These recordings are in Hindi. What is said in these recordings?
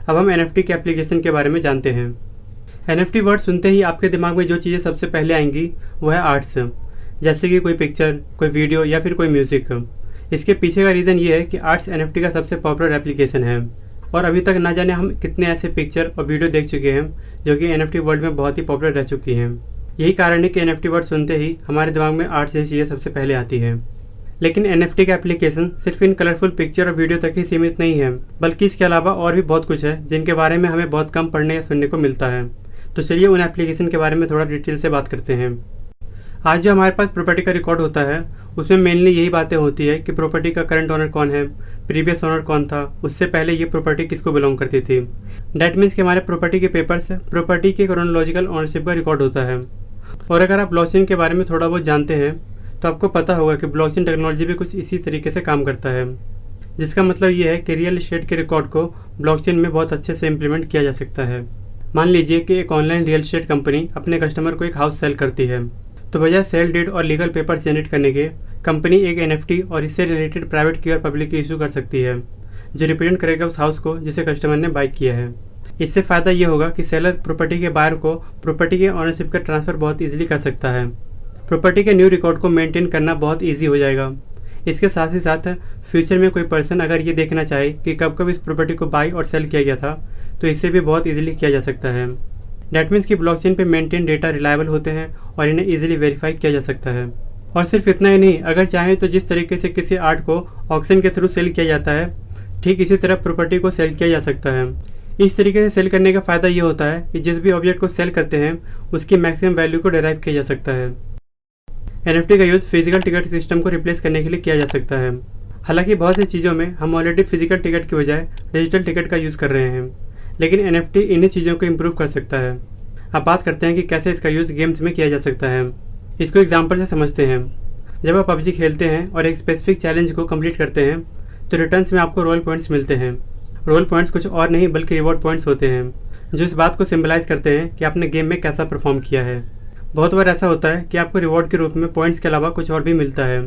अब हम NFT के एप्लीकेशन के बारे में जानते हैं। NFT वर्ड सुनते ही आपके दिमाग में जो चीज़ें सबसे पहले आएंगी वो है आर्ट्स, जैसे कि कोई पिक्चर, कोई वीडियो या फिर कोई म्यूज़िक। इसके पीछे का रीज़न ये है कि आर्ट्स NFT का सबसे पॉपुलर एप्लीकेशन है और अभी तक ना जाने हम कितने ऐसे पिक्चर और वीडियो देख चुके हैं जो कि NFT वर्ल्ड में बहुत ही पॉपुलर रह चुकी हैं। यही कारण है कि NFT वर्ड सुनते ही हमारे दिमाग में आर्ट्स जैसी चीज़ें सबसे पहले आती हैं। लेकिन NFT का एप्लीकेशन सिर्फ इन कलरफुल पिक्चर और वीडियो तक ही सीमित नहीं है, बल्कि इसके अलावा और भी बहुत कुछ है जिनके बारे में हमें बहुत कम पढ़ने या सुनने को मिलता है। तो चलिए उन एप्लीकेशन के बारे में थोड़ा डिटेल से बात करते हैं। आज जो हमारे पास प्रॉपर्टी का रिकॉर्ड होता है उसमें मेनली यही बातें होती है कि प्रॉपर्टी का करंट ओनर कौन है, प्रीवियस ओनर कौन था, उससे पहले ये प्रॉपर्टी किसको बिलोंग करती थी। डैट मीन्स कि हमारे प्रॉपर्टी के पेपर्स प्रॉपर्टी के क्रोनोलॉजिकल ओनरशिप का रिकॉर्ड होता है। और अगर आप ब्लॉकचेन के बारे में थोड़ा बहुत जानते हैं तो आपको पता होगा कि ब्लॉकचेन टेक्नोलॉजी भी कुछ इसी तरीके से काम करता है, जिसका मतलब ये है कि रियल एस्टेट के रिकॉर्ड को ब्लॉकचेन में बहुत अच्छे से इम्प्लीमेंट किया जा सकता है। मान लीजिए कि एक ऑनलाइन रियल एस्टेट कंपनी अपने कस्टमर को एक हाउस सेल करती है, तो बजाय सेल डीड और लीगल पेपर जनरेट करने के कंपनी एक NFT और इससे रिलेटेड प्राइवेट की और पब्लिक की इशू कर सकती है जो रिप्रेजेंट करेगा उस हाउस को जिसे कस्टमर ने बाय किया है। इससे फ़ायदा ये होगा कि सेलर प्रॉपर्टी के बायर को प्रॉपर्टी के ऑनरशिप का ट्रांसफ़र बहुत ईजिली कर सकता है। प्रॉपर्टी के न्यू रिकॉर्ड को मेंटेन करना बहुत ईजी हो जाएगा। इसके साथ ही साथ फ्यूचर में कोई पर्सन अगर ये देखना चाहे कि कब कब इस प्रॉपर्टी को बाई और सेल किया गया था तो इससे भी बहुत ईजिली किया जा सकता है। डैट मीन्स कि ब्लॉकचेन पे मेंटेन डेटा रिलायबल होते हैं और इन्हें ईजिली वेरीफाई किया जा सकता है। और सिर्फ इतना ही नहीं, अगर चाहें तो जिस तरीके से किसी आर्ट को ऑक्शन के थ्रू सेल किया जाता है ठीक इसी तरह प्रॉपर्टी को सेल किया जा सकता है। इस तरीके से सेल करने का फ़ायदा ये होता है कि जिस भी ऑब्जेक्ट को सेल करते हैं उसकी मैक्सिमम वैल्यू को डिराइव किया जा सकता है। NFT का यूज़ फिजिकल टिकट सिस्टम को रिप्लेस करने के लिए किया जा सकता है। हालांकि बहुत सी चीज़ों में हम ऑलरेडी फिजिकल टिकट की बजाय डिजिटल टिकट का यूज़ कर रहे हैं, लेकिन NFT इन्हीं चीज़ों को इम्प्रूव कर सकता है। अब बात करते हैं कि कैसे इसका यूज़ गेम्स में किया जा सकता है। इसको एग्जाम्पल से समझते हैं। जब आप PUBG खेलते हैं और एक स्पेसिफिक चैलेंज को कंप्लीट करते हैं तो रिटर्न्स में आपको रोल पॉइंट्स मिलते हैं। रोल पॉइंट्स कुछ और नहीं बल्कि रिवॉर्ड पॉइंट्स होते हैं जो इस बात को सिम्बलाइज करते हैं कि आपने गेम में कैसा परफॉर्म किया है। बहुत बार ऐसा होता है कि आपको रिवॉर्ड के रूप में पॉइंट्स के अलावा कुछ और भी मिलता है,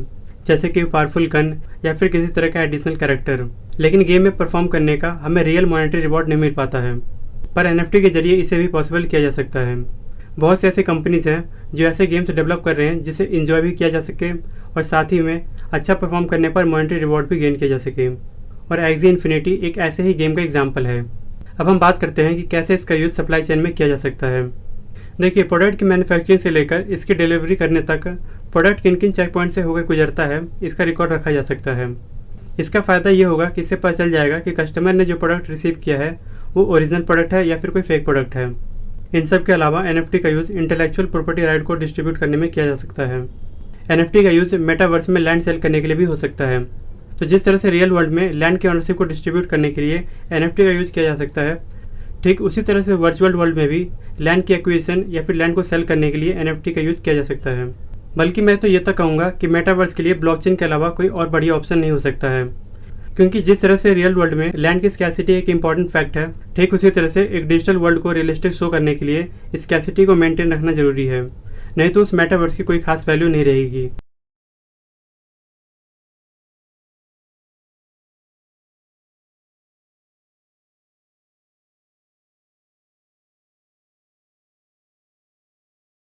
जैसे कि पावरफुल गन या फिर किसी तरह का एडिशनल कैरेक्टर। लेकिन गेम में परफॉर्म करने का हमें रियल मॉनेटरी रिवॉर्ड नहीं मिल पाता है, पर NFT के जरिए इसे भी पॉसिबल किया जा सकता है। बहुत से ऐसे कंपनीज हैं जो ऐसे गेम्स डेवलप कर रहे हैं जिसे इंजॉय भी किया जा सके और साथ ही में अच्छा परफॉर्म करने पर मॉनेटरी रिवॉर्ड भी गेन किया जा सके। और Axie Infinity एक ऐसे ही गेम का एग्जाम्पल है। अब हम बात करते हैं कि कैसे इसका यूज़ सप्लाई चेन में किया जा सकता है। देखिए, प्रोडक्ट की मैन्युफैक्चरिंग से लेकर इसकी डिलीवरी करने तक प्रोडक्ट किन किन चेक पॉइंट से होकर गुजरता है इसका रिकॉर्ड रखा जा सकता है। इसका फ़ायदा ये होगा कि इससे पता चल जाएगा कि कस्टमर ने जो प्रोडक्ट रिसीव किया है वो ओरिजिनल प्रोडक्ट है या फिर कोई फेक प्रोडक्ट है। इन सब के अलावा NFT का यूज़ इंटेलेक्चुअल प्रॉपर्टी राइट को डिस्ट्रीब्यूट करने में किया जा सकता है। NFT का यूज़ मेटावर्स में लैंड सेल करने के लिए भी हो सकता है। तो जिस तरह से रियल वर्ल्ड में लैंड के ऑनरशिप को डिस्ट्रीब्यूट करने के लिए NFT का यूज़ किया जा सकता है, ठीक उसी तरह से वर्चुअल वर्ल्ड में भी लैंड की एक्विजिशन या फिर लैंड को सेल करने के लिए NFT का यूज़ किया जा सकता है। बल्कि मैं तो ये तक कहूँगा कि मेटावर्स के लिए ब्लॉकचेन के अलावा कोई और बढ़िया ऑप्शन नहीं हो सकता है, क्योंकि जिस तरह से रियल वर्ल्ड में लैंड की स्कैर्सिटी एक इंपॉर्टेंट फैक्ट है, ठीक उसी तरह से एक डिजिटल वर्ल्ड को रियलिस्टिक शो करने के लिए स्कैर्सिटी को मेंटेन रखना जरूरी है, नहीं तो उस मेटावर्स की कोई खास वैल्यू नहीं रहेगी।